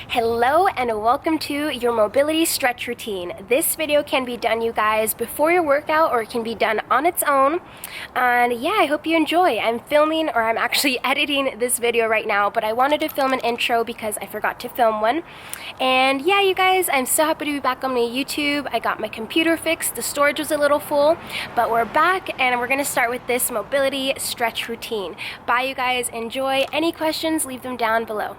Hello and welcome to your mobility stretch routine. This video can be done, you guys, before your workout, or it can be done on its own. And yeah, I hope you enjoy. I'm filming, or I'm actually editing this video right now, but I wanted to film an intro because I forgot to film one. And yeah, you guys, I'm so happy to be back on my YouTube. I got my computer fixed. The storage was a little full, but we're back and we're gonna start with this mobility stretch routine. Bye, you guys. Enjoy. Any questions, leave them down below.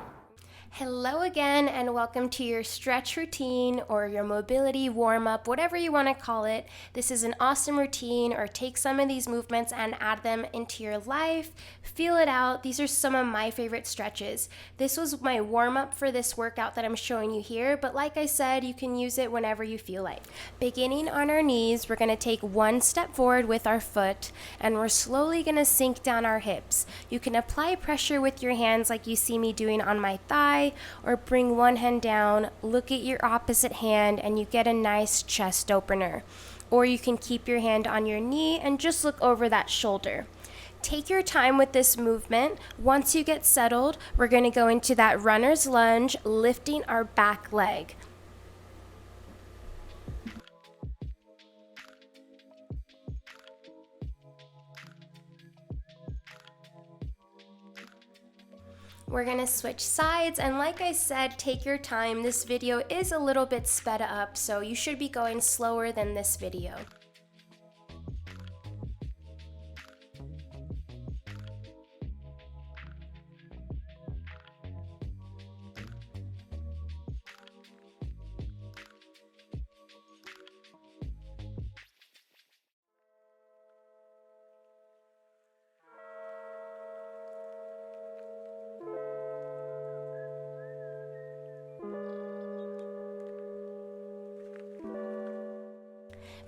Hello again and welcome to your stretch routine or your mobility warm-up, whatever you want to call it. This is an awesome routine, or take some of these movements and add them into your life. Feel it out. These are some of my favorite stretches. This was my warm-up for this workout that I'm showing you here, but like I said, you can use it whenever you feel like. Beginning on our knees, we're going to take one step forward with our foot and we're slowly going to sink down our hips. You can apply pressure with your hands like you see me doing on my thigh, or bring one hand down, look at your opposite hand, and you get a nice chest opener. Or you can keep your hand on your knee and just look over that shoulder. Take your time with this movement. Once you get settled, we're going to go into that runner's lunge, lifting our back leg. We're gonna switch sides, and like I said, take your time. This video is a little bit sped up, so you should be going slower than this video.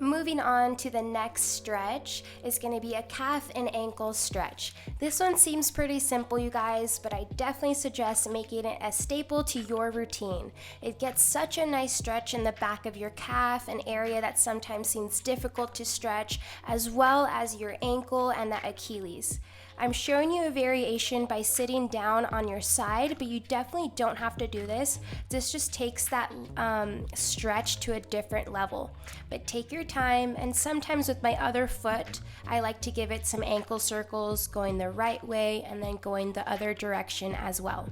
Moving on to the next stretch is going to be a calf and ankle stretch. This one seems pretty simple, you guys, but I definitely suggest making it a staple to your routine. It gets such a nice stretch in the back of your calf, an area that sometimes seems difficult to stretch, as well as your ankle and the Achilles. I'm showing you a variation by sitting down on your side, but you definitely don't have to do this. This just takes that stretch to a different level. But take your time, and sometimes with my other foot, I like to give it some ankle circles, going the right way and then going the other direction as well.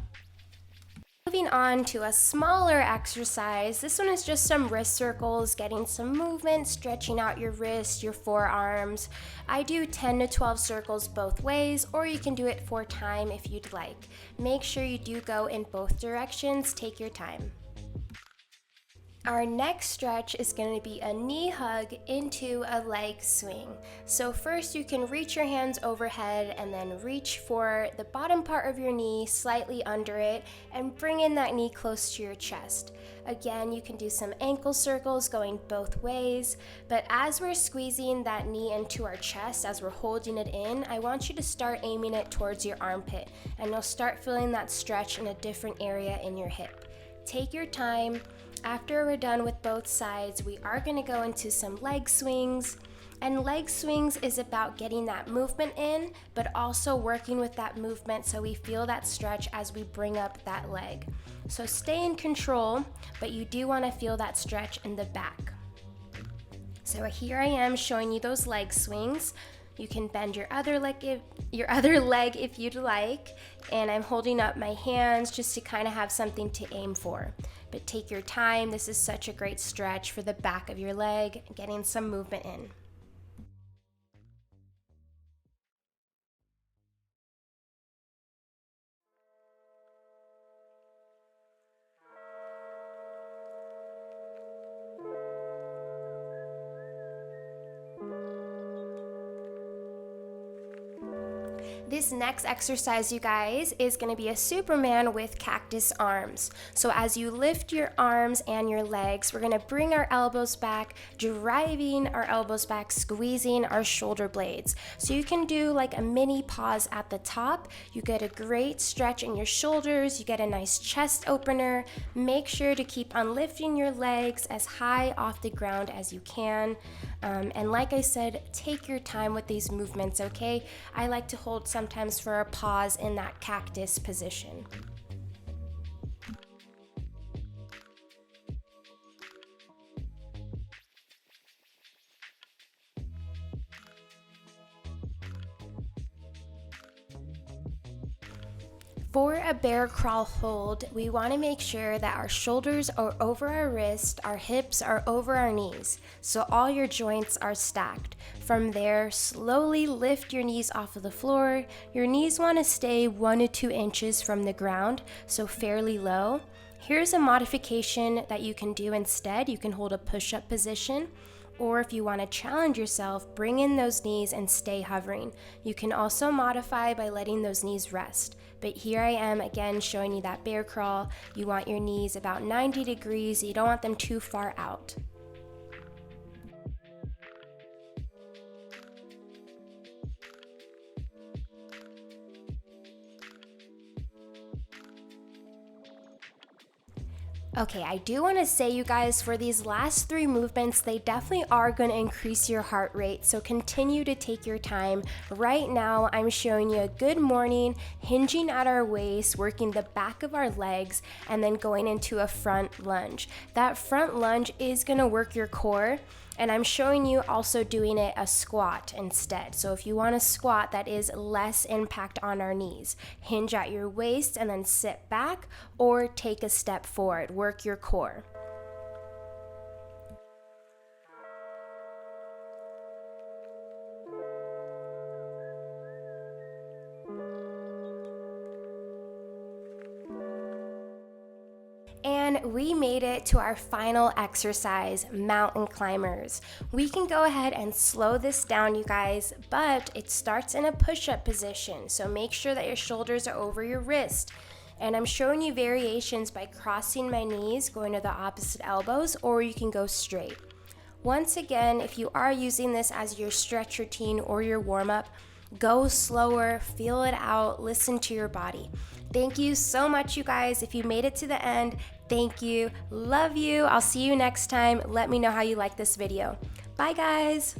Moving on to a smaller exercise. This one is just some wrist circles, getting some movement, stretching out your wrists, your forearms. I do 10 to 12 circles both ways, or you can do it 4 times if you'd like. Make sure you do go in both directions. Take your time. Our next stretch is going to be a knee hug into a leg swing. So first you can reach your hands overhead and then reach for the bottom part of your knee, slightly under it, and bring in that knee close to your chest. Again, you can do some ankle circles going both ways, but as we're squeezing that knee into our chest, as we're holding it in, I want you to start aiming it towards your armpit, and you'll start feeling that stretch in a different area in your hip. Take your time. After we're done with both sides, we are going to go into some leg swings. And leg swings is about getting that movement in, but also working with that movement so we feel that stretch as we bring up that leg. So stay in control, but you do want to feel that stretch in the back. So here I am showing you those leg swings. You can bend your other leg if you'd like, and I'm holding up my hands just to kind of have something to aim for. But take your time. This is such a great stretch for the back of your leg, getting some movement in. This next exercise, you guys, is going to be a Superman with cactus arms. So as you lift your arms and your legs, we're going to bring our elbows back, driving our elbows back, squeezing our shoulder blades. So you can do like a mini pause at the top. You get a great stretch in your shoulders. You get a nice chest opener. Make sure to keep on lifting your legs as high off the ground as you can. And like I said, take your time with these movements, okay? I like to hold sometimes for a pause in that cactus position. For a bear crawl hold, we want to make sure that our shoulders are over our wrist, our hips are over our knees, so all your joints are stacked. From there, slowly lift your knees off of the floor. Your knees want to stay 1 to 2 inches from the ground, so fairly low. Here's a modification that you can do instead. You can hold a push-up position, or if you want to challenge yourself, bring in those knees and stay hovering. You can also modify by letting those knees rest. But here I am again showing you that bear crawl. You want your knees about 90 degrees. You don't want them too far out. Okay, I do want to say, you guys, for these last 3 movements, they definitely are going to increase your heart rate, so continue to take your time. Right now, I'm showing you a good morning, hinging at our waist, working the back of our legs, and then going into a front lunge. That front lunge is going to work your core, and I'm showing you also doing it a squat instead. So if you want to squat, that is less impact on our knees. Hinge at your waist and then sit back, or take a step forward. Work your core. And we made it to our final exercise, mountain climbers. We can go ahead and slow this down, you guys, but it starts in a push-up position, so make sure that your shoulders are over your wrist. And I'm showing you variations by crossing my knees, going to the opposite elbows, or you can go straight. Once again, if you are using this as your stretch routine or your warm-up, go slower, feel it out, listen to your body. Thank you so much, you guys. If you made it to the end, thank you. Love you. I'll see you next time. Let me know how you like this video. Bye, guys.